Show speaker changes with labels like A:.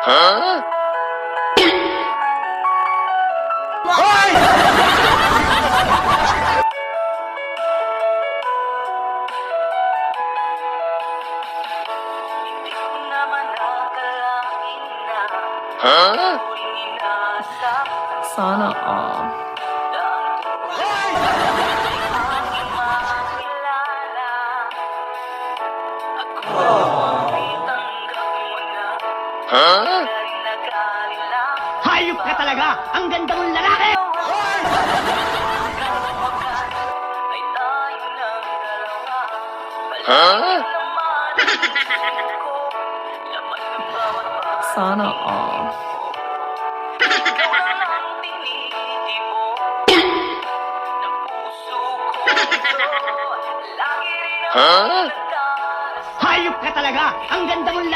A: Huh? Huh?
B: Sana all.
A: Huh?
C: Hayop ka talaga! Ang ganda mong lalaki!
A: Huh?
B: Sana all.
A: Huh?
C: Hayop ka talaga! Ang ganda mong lalaki!